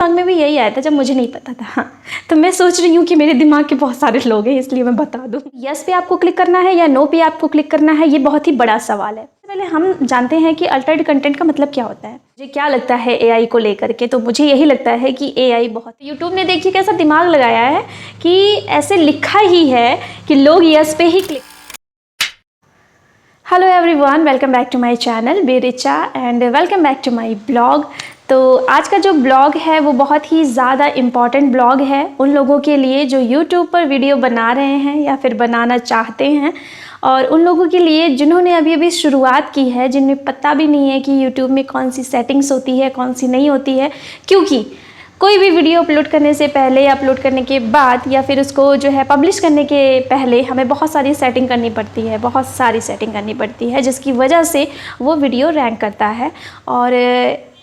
दिमाग में भी यही आया था जब मुझे नहीं पता था। हाँ, तो मैं सोच रही हूँ कि मेरे दिमाग के बहुत सारे लोग हैं, इसलिए मैं बता दूँ। यस पे आपको क्लिक करना है या नो पे आपको क्लिक करना है, ये बहुत ही बड़ा सवाल है। पहले हम जानते हैं कि अल्टर्ड कंटेंट का मतलब क्या होता है। मुझे क्या लगता है एआई को लेकर के, तो मुझे यही लगता है कि एआई बहुत, यूट्यूब ने देखिए कैसा दिमाग लगाया है कि ऐसे लिखा ही है कि लोग यस पे ही click. Hello everyone, welcome back to my channel be Richa and welcome back to my blog. तो आज का जो ब्लॉग है वो बहुत ही ज़्यादा इम्पॉर्टेंट ब्लॉग है उन लोगों के लिए जो यूट्यूब पर वीडियो बना रहे हैं या फिर बनाना चाहते हैं, और उन लोगों के लिए जिन्होंने अभी अभी शुरुआत की है, जिन्हें पता भी नहीं है कि यूट्यूब में कौन सी सेटिंग्स होती है, कौन सी नहीं होती है। क्योंकि कोई भी वीडियो अपलोड करने से पहले, अपलोड करने के बाद या फिर उसको जो है पब्लिश करने के पहले हमें बहुत सारी सेटिंग करनी पड़ती है, बहुत सारी सेटिंग करनी पड़ती है, जिसकी वजह से वो वीडियो रैंक करता है। और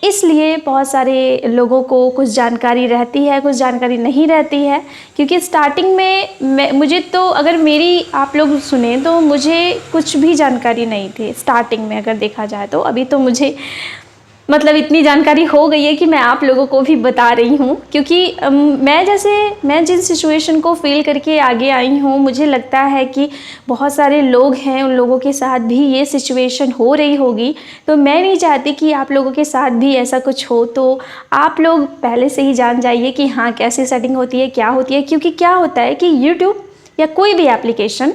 इसलिए बहुत सारे लोगों को कुछ जानकारी रहती है, कुछ जानकारी नहीं रहती है। क्योंकि स्टार्टिंग में मुझे तो, अगर मेरी आप लोग सुने तो मुझे कुछ भी जानकारी नहीं थी स्टार्टिंग में, अगर देखा जाए तो। अभी तो मुझे मतलब इतनी जानकारी हो गई है कि मैं आप लोगों को भी बता रही हूँ। क्योंकि मैं जिन सिचुएशन को फील करके आगे आई हूँ, मुझे लगता है कि बहुत सारे लोग हैं, उन लोगों के साथ भी ये सिचुएशन हो रही होगी। तो मैं नहीं चाहती कि आप लोगों के साथ भी ऐसा कुछ हो। तो आप लोग पहले से ही जान जाइए कि हाँ, कैसी सेटिंग होती है, क्या होती है। क्योंकि क्या होता है कि यूट्यूब या कोई भी एप्लीकेशन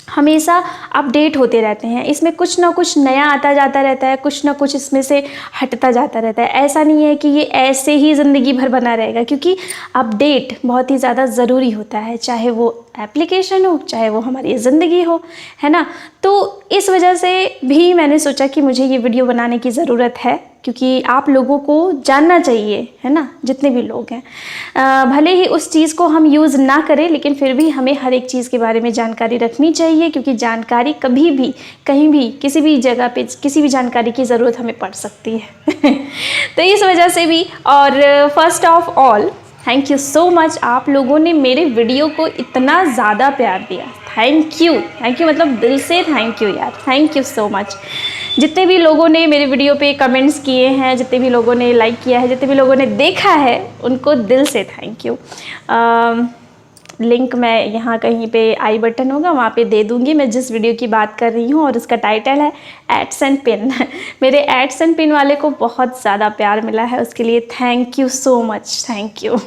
हमेशा अपडेट होते रहते हैं, इसमें कुछ ना कुछ नया आता जाता रहता है, कुछ ना कुछ इसमें से हटता जाता रहता है। ऐसा नहीं है कि ये ऐसे ही ज़िंदगी भर बना रहेगा, क्योंकि अपडेट बहुत ही ज़्यादा ज़रूरी होता है, चाहे वो एप्लीकेशन हो, चाहे वो हमारी ज़िंदगी हो, है ना। तो इस वजह से भी मैंने सोचा कि मुझे ये वीडियो बनाने की ज़रूरत है, क्योंकि आप लोगों को जानना चाहिए, है ना, जितने भी लोग हैं। भले ही उस चीज़ को हम यूज़ ना करें, लेकिन फिर भी हमें हर एक चीज़ के बारे में जानकारी रखनी चाहिए। क्योंकि जानकारी कभी भी, कहीं भी, किसी भी जगह पे किसी भी जानकारी की ज़रूरत हमें पड़ सकती है। तो इस वजह से भी, और first of all thank you so much, आप लोगों ने मेरे वीडियो को इतना ज़्यादा प्यार दिया। थैंक यू, मतलब दिल से थैंक यू यार, थैंक यू सो मच। जितने भी लोगों ने मेरे वीडियो पे कमेंट्स किए हैं, जितने भी लोगों ने लाइक किया है, जितने भी लोगों ने देखा है, उनको दिल से थैंक यू। लिंक मैं यहाँ कहीं पे आई बटन होगा वहाँ पे दे दूँगी, मैं जिस वीडियो की बात कर रही हूँ, और उसका टाइटल है एड्स एंड पिन। मेरे एड्स एंड पिन वाले को बहुत ज़्यादा प्यार मिला है, उसके लिए thank you so much, thank you.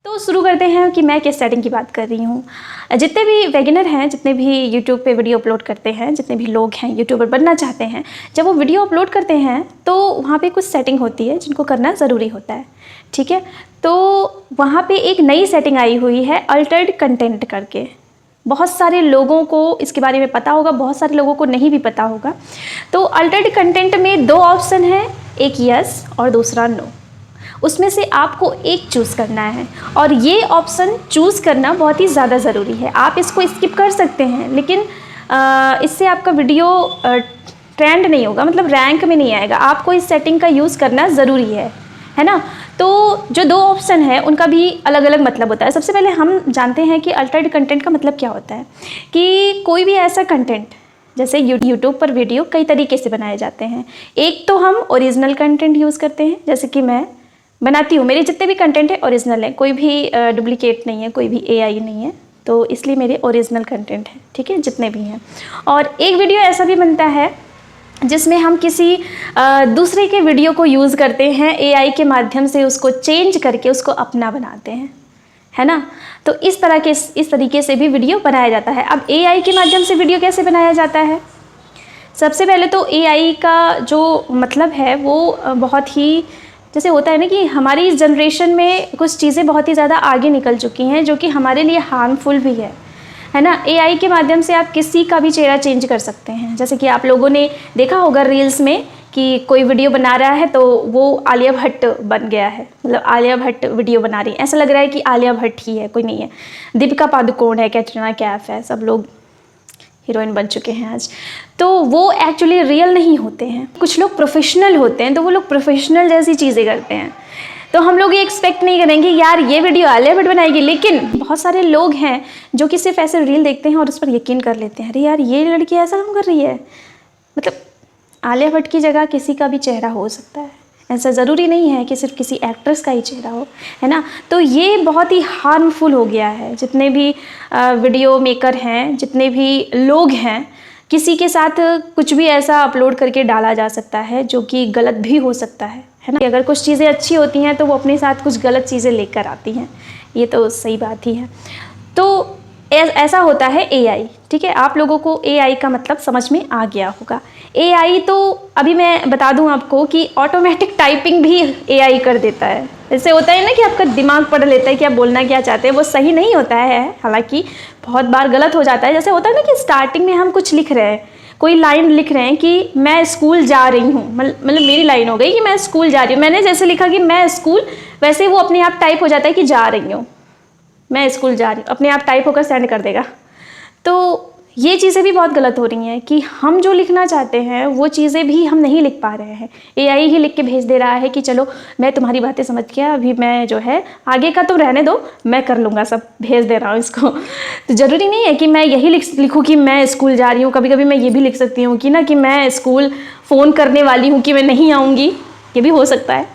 तो शुरू करते हैं कि मैं किस सेटिंग की बात कर रही हूँ। जितने भी बिगिनर हैं, जितने भी यूट्यूब पे वीडियो अपलोड करते हैं, जितने भी लोग हैं यूट्यूबर बनना चाहते हैं, जब वो वीडियो अपलोड करते हैं तो वहाँ पे कुछ सेटिंग होती है जिनको करना ज़रूरी होता है, ठीक है। तो वहाँ पे एक नई सेटिंग आई हुई है अल्टर्ड कंटेंट करके। बहुत सारे लोगों को इसके बारे में पता होगा, बहुत सारे लोगों को नहीं भी पता होगा। तो अल्टर्ड कंटेंट में दो ऑप्शन है, एक यस और दूसरा नो। उसमें से आपको एक चूज़ करना है, और ये ऑप्शन चूज़ करना बहुत ही ज़्यादा ज़रूरी है। आप इसको स्किप कर सकते हैं, लेकिन इससे आपका वीडियो ट्रेंड नहीं होगा, मतलब रैंक में नहीं आएगा। आपको इस सेटिंग का यूज़ करना ज़रूरी है ना। तो जो दो ऑप्शन है उनका भी अलग अलग मतलब होता है। सबसे पहले हम जानते हैं कि अल्टर्ड कंटेंट का मतलब क्या होता है। कि कोई भी ऐसा कंटेंट, जैसे यूट्यूब पर वीडियो कई तरीके से बनाए जाते हैं। एक तो हम ओरिजिनल कंटेंट यूज़ करते हैं, जैसे कि मैं बनाती हूँ, मेरे जितने भी कंटेंट है ओरिजिनल है, कोई भी डुप्लीकेट नहीं है, कोई भी एआई नहीं है, तो इसलिए मेरे ओरिजिनल कंटेंट है, ठीक है, जितने भी हैं। और एक वीडियो ऐसा भी बनता है जिसमें हम किसी दूसरे के वीडियो को यूज़ करते हैं, एआई के माध्यम से उसको चेंज करके उसको अपना बनाते हैं, है ना। तो इस तरीके से भी वीडियो बनाया जाता है। अब एआई के माध्यम से वीडियो कैसे बनाया जाता है? सबसे पहले तो एआई का जो मतलब है वो बहुत ही, जैसे होता है ना कि हमारी जनरेशन में कुछ चीज़ें बहुत ही ज़्यादा आगे निकल चुकी हैं जो कि हमारे लिए हार्मफुल भी है ना। एआई के माध्यम से आप किसी का भी चेहरा चेंज कर सकते हैं। जैसे कि आप लोगों ने देखा होगा रील्स में कि कोई वीडियो बना रहा है तो वो आलिया भट्ट बन गया है, मतलब आलिया भट्ट वीडियो बना रही है, ऐसा लग रहा है कि आलिया भट्ट ही है, कोई नहीं है। दीपिका पादुकोण है, कैटरीना कैफ है, सब लोग हीरोइन बन चुके हैं आज। तो वो एक्चुअली रियल नहीं होते हैं। कुछ लोग प्रोफेशनल होते हैं, तो वो लोग प्रोफेशनल जैसी चीज़ें करते हैं। तो हम लोग ये एक्सपेक्ट नहीं करेंगे यार ये वीडियो आलिया भट्ट बनाएगी, लेकिन बहुत सारे लोग हैं जो कि सिर्फ ऐसे रील देखते हैं और उस पर यकीन कर लेते हैं, अरे यार ये लड़की ऐसा काम कर रही है। मतलब आलिया भट्ट की जगह किसी का भी चेहरा हो सकता है, ऐसा ज़रूरी नहीं है कि सिर्फ किसी एक्ट्रेस का ही चेहरा हो, है ना। तो ये बहुत ही हार्मफुल हो गया है। जितने भी वीडियो मेकर हैं, जितने भी लोग हैं, किसी के साथ कुछ भी ऐसा अपलोड करके डाला जा सकता है जो कि गलत भी हो सकता है ना। अगर कुछ चीज़ें अच्छी होती हैं तो वो अपने साथ कुछ गलत चीज़ें लेकर आती हैं, ये तो सही बात ही है। तो ऐसा होता है एआई, ठीक है। आप लोगों को एआई का मतलब समझ में आ गया होगा। एआई तो अभी मैं बता दूं आपको कि ऑटोमेटिक टाइपिंग भी एआई कर देता है। जैसे होता है ना कि आपका दिमाग पढ़ लेता है कि आप बोलना क्या चाहते हैं, वो सही नहीं होता है, हालांकि बहुत बार गलत हो जाता है। जैसे होता है ना कि स्टार्टिंग में हम कुछ लिख रहे हैं, कोई लाइन लिख रहे हैं कि मैं स्कूल जा रही हूँ, मतलब मेरी लाइन हो गई कि मैं स्कूल जा रही हूँ, मैंने जैसे लिखा कि मैं स्कूल, वैसे वो अपने आप टाइप हो जाता है कि जा रही हूँ, मैं स्कूल जा रही हूँ, अपने आप टाइप होकर सेंड कर देगा। तो ये चीज़ें भी बहुत गलत हो रही हैं कि हम जो लिखना चाहते हैं वो चीज़ें भी हम नहीं लिख पा रहे हैं, एआई ही लिख के भेज दे रहा है कि चलो मैं तुम्हारी बातें समझ गया, अभी मैं जो है आगे का तुम रहने दो, मैं कर लूँगा, सब भेज दे रहा हूँ इसको। तो ज़रूरी नहीं है कि मैं यही लिखूँ कि मैं स्कूल जा रही हूँ। कभी कभी मैं ये भी लिख सकती हूँ कि ना कि मैं स्कूल फ़ोन करने वाली हूँ कि मैं नहीं आऊँगी, ये भी हो सकता है।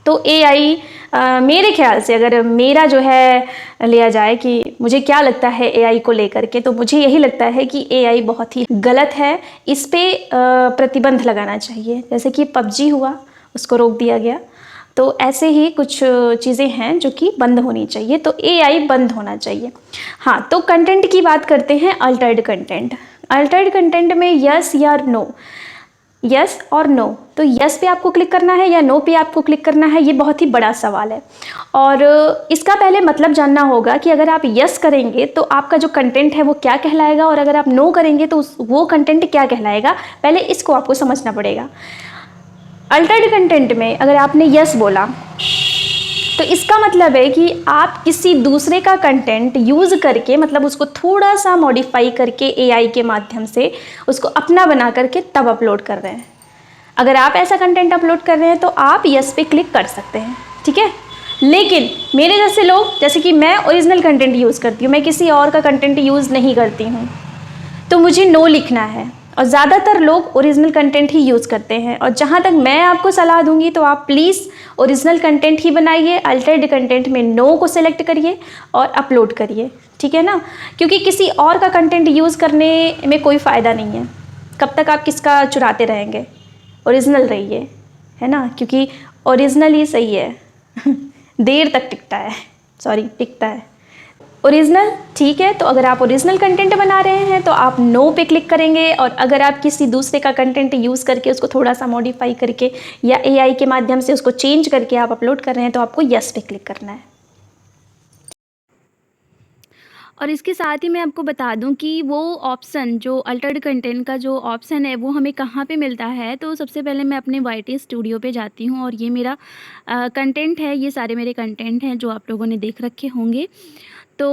तो एआई मेरे ख्याल से, अगर मेरा जो है लिया जाए कि मुझे क्या लगता है एआई को लेकर के, तो मुझे यही लगता है कि एआई बहुत ही गलत है। इस पे प्रतिबंध लगाना चाहिए। जैसे कि पबजी हुआ, उसको रोक दिया गया, तो ऐसे ही कुछ चीज़ें हैं जो कि बंद होनी चाहिए। तो एआई बंद होना चाहिए। हाँ, तो कंटेंट की बात करते हैं, अल्टर्ड कंटेंट। अल्टर्ड कंटेंट में यस या नो, यस और नो। तो यस पे आपको क्लिक करना है या नो पे आपको क्लिक करना है, ये बहुत ही बड़ा सवाल है। और इसका पहले मतलब जानना होगा कि अगर आप यस करेंगे तो आपका जो कंटेंट है वो क्या कहलाएगा, और अगर आप नो करेंगे तो वो कंटेंट क्या कहलाएगा, पहले इसको आपको समझना पड़ेगा। अल्टर्ड कंटेंट में अगर आपने यस बोला तो इसका मतलब है कि आप किसी दूसरे का कंटेंट यूज़ करके, मतलब उसको थोड़ा सा मॉडिफाई करके एआई के माध्यम से उसको अपना बना करके तब अपलोड कर रहे हैं। अगर आप ऐसा कंटेंट अपलोड कर रहे हैं तो आप यस पे क्लिक कर सकते हैं, ठीक है। लेकिन मेरे जैसे लोग, जैसे कि मैं ओरिजिनल कंटेंट यूज़ करती हूँ, मैं किसी और का कंटेंट यूज़ नहीं करती हूँ, तो मुझे नो लिखना है। और ज़्यादातर लोग ओरिजिनल कंटेंट ही यूज़ करते हैं। और जहाँ तक मैं आपको सलाह दूंगी तो आप प्लीज़ ओरिजिनल कंटेंट ही बनाइए, अल्टर्ड कंटेंट में नो को सेलेक्ट करिए और अपलोड करिए, ठीक है ना। क्योंकि किसी और का कंटेंट यूज़ करने में कोई फ़ायदा नहीं है। कब तक आप किसका चुराते रहेंगे, ओरिजिनल रहिए, है ना, क्योंकि ओरिजिनल ही सही है। देर तक टिकता है, टिकता है ओरिजिनल, ठीक है। तो अगर आप ओरिजिनल कंटेंट बना रहे हैं तो आप नो पे क्लिक करेंगे, और अगर आप किसी दूसरे का कंटेंट यूज़ करके उसको थोड़ा सा मॉडिफाई करके या एआई के माध्यम से उसको चेंज करके आप अपलोड कर रहे हैं तो आपको यस पे क्लिक करना है। और इसके साथ ही मैं आपको बता दूं कि वो ऑप्शन, जो अल्टर्ड कंटेंट का जो ऑप्शन है, वो हमें कहाँ पे मिलता है। तो सबसे पहले मैं अपने YT स्टूडियो पे जाती हूँ, और ये मेरा कंटेंट है, ये सारे मेरे कंटेंट हैं जो आप लोगों ने देख रखे होंगे। तो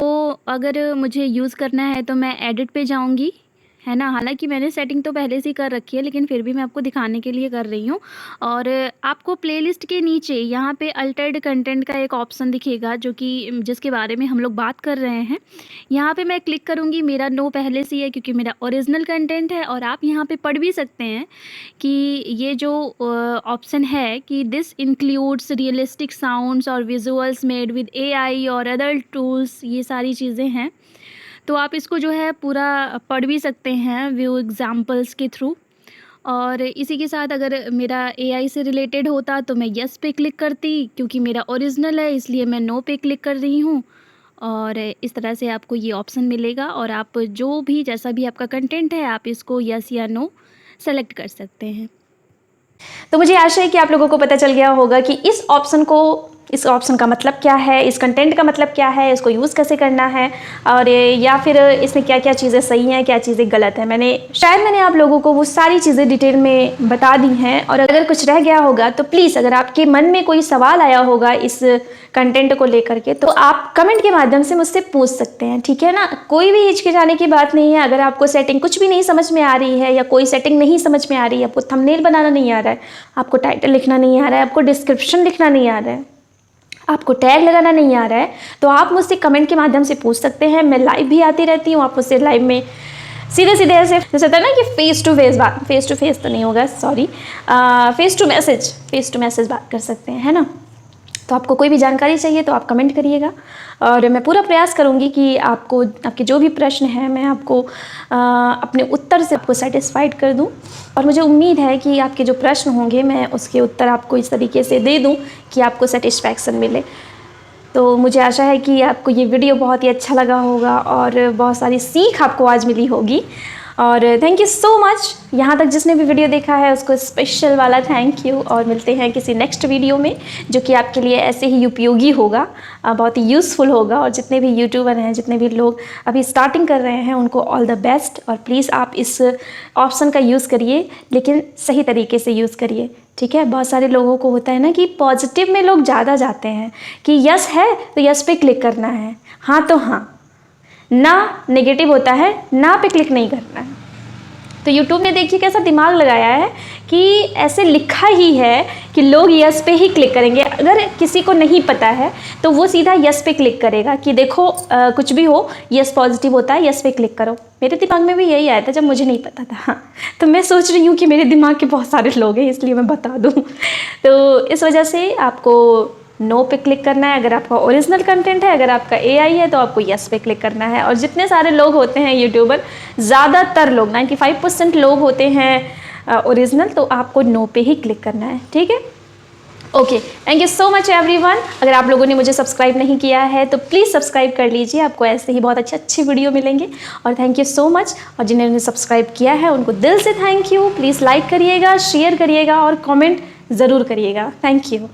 अगर मुझे यूज़ करना है तो मैं एडिट पे जाऊँगी, है ना। हालांकि मैंने सेटिंग तो पहले से कर रखी है, लेकिन फिर भी मैं आपको दिखाने के लिए कर रही हूँ। और आपको प्लेलिस्ट के नीचे यहाँ पे अल्टर्ड कंटेंट का एक ऑप्शन दिखेगा, जो कि जिसके बारे में हम लोग बात कर रहे हैं। यहाँ पे मैं क्लिक करूँगी, मेरा नो पहले से है क्योंकि मेरा ओरिजिनल कंटेंट है। और आप यहाँ पे पढ़ भी सकते हैं कि ये जो ऑप्शन है कि दिस इंक्लूड्स रियलिस्टिक साउंड्स और विजुअल्स मेड विद AI और अदर टूल्स, ये सारी चीज़ें हैं। तो आप इसको जो है पूरा पढ़ भी सकते हैं व्यू एग्जाम्पल्स के थ्रू। और इसी के साथ अगर मेरा AI से रिलेटेड होता तो मैं यस पे क्लिक करती, क्योंकि मेरा ओरिजिनल है इसलिए मैं नो पे क्लिक कर रही हूँ। और इस तरह से आपको ये ऑप्शन मिलेगा, और आप जो भी, जैसा भी आपका कंटेंट है, आप इसको यस या नो सेलेक्ट कर सकते हैं। तो मुझे आशा है कि आप लोगों को पता चल गया होगा कि इस ऑप्शन का मतलब क्या है, इस कंटेंट का मतलब क्या है, इसको यूज़ कैसे करना है, और या फिर इसमें क्या क्या चीज़ें सही हैं, क्या चीज़ें गलत हैं। मैंने आप लोगों को वो सारी चीज़ें डिटेल में बता दी हैं। और अगर कुछ रह गया होगा तो प्लीज़, अगर आपके मन में कोई सवाल आया होगा इस कंटेंट को लेकर के, तो आप कमेंट के माध्यम से मुझसे पूछ सकते हैं, ठीक है ना। कोई भी हिचकिचाने की बात नहीं है। अगर आपको सेटिंग कुछ भी नहीं समझ में आ रही है, या कोई सेटिंग नहीं समझ में आ रही है, आपको थंबनेल बनाना नहीं आ रहा है, आपको टाइटल लिखना नहीं आ रहा है, आपको डिस्क्रिप्शन लिखना नहीं आ रहा है, आपको टैग लगाना नहीं आ रहा है, तो आप मुझसे कमेंट के माध्यम से पूछ सकते हैं। मैं लाइव भी आती रहती हूँ, आप मुझसे लाइव में सीधे सीधे ऐसे जैसे होता है ना कि फेस टू फेस बात, फेस टू फेस तो नहीं होगा, सॉरी, फेस टू मैसेज बात कर सकते हैं, है ना। तो आपको कोई भी जानकारी चाहिए तो आप कमेंट करिएगा और मैं पूरा प्रयास करूँगी कि आपको आपके जो भी प्रश्न हैं मैं आपको अपने उत्तर से आपको सेटिस्फाइड कर दूं। और मुझे उम्मीद है कि आपके जो प्रश्न होंगे मैं उसके उत्तर आपको इस तरीके से दे दूं कि आपको सेटिस्फैक्शन मिले। तो मुझे आशा है कि आपको ये वीडियो बहुत ही अच्छा लगा होगा और बहुत सारी सीख आपको आज मिली होगी। और थैंक यू सो मच, यहाँ तक जिसने भी वीडियो देखा है उसको स्पेशल वाला थैंक यू। और मिलते हैं किसी नेक्स्ट वीडियो में जो कि आपके लिए ऐसे ही उपयोगी होगा, बहुत ही यूज़फुल होगा। और जितने भी यूट्यूबर हैं, जितने भी लोग अभी स्टार्टिंग कर रहे हैं, उनको ऑल द बेस्ट। और प्लीज़ आप इस ऑप्शन का यूज़ करिए, लेकिन सही तरीके से यूज़ करिए, ठीक है। बहुत सारे लोगों को होता है ना कि पॉजिटिव में लोग ज़्यादा जाते हैं कि यस है तो यस पे क्लिक करना है, हाँ तो हाँ, ना नेगेटिव होता है, ना पे क्लिक नहीं करना है। तो यूट्यूब ने देखिए कैसा दिमाग लगाया है कि ऐसे लिखा ही है कि लोग यस पे ही क्लिक करेंगे। अगर किसी को नहीं पता है तो वो सीधा यस पे क्लिक करेगा कि देखो कुछ भी हो यस पॉजिटिव होता है, यस पे क्लिक करो। मेरे दिमाग में भी यही आया था जब मुझे नहीं पता था। तो मैं सोच रही हूँ कि मेरे दिमाग के बहुत सारे लोग हैं, इसलिए मैं बता दूँ। तो इस वजह से आपको नो पे क्लिक करना है अगर आपका ओरिजिनल कंटेंट है, अगर आपका एआई है तो आपको यस पे क्लिक करना है। और जितने सारे लोग होते हैं यूट्यूबर, ज़्यादातर लोग 95% लोग होते हैं ओरिजिनल, तो आपको नो पे ही क्लिक करना है, ठीक है। Okay, thank you so much everyone. अगर आप लोगों ने मुझे सब्सक्राइब नहीं किया है तो प्लीज़ सब्सक्राइब कर लीजिए, आपको ऐसे ही बहुत अच्छे वीडियो मिलेंगे। और थैंक यू सो मच। और जिन्होंने सब्सक्राइब किया है उनको दिल से थैंक यू। प्लीज़ लाइक करिएगा, शेयर करिएगा और कमेंट ज़रूर करिएगा। Thank you.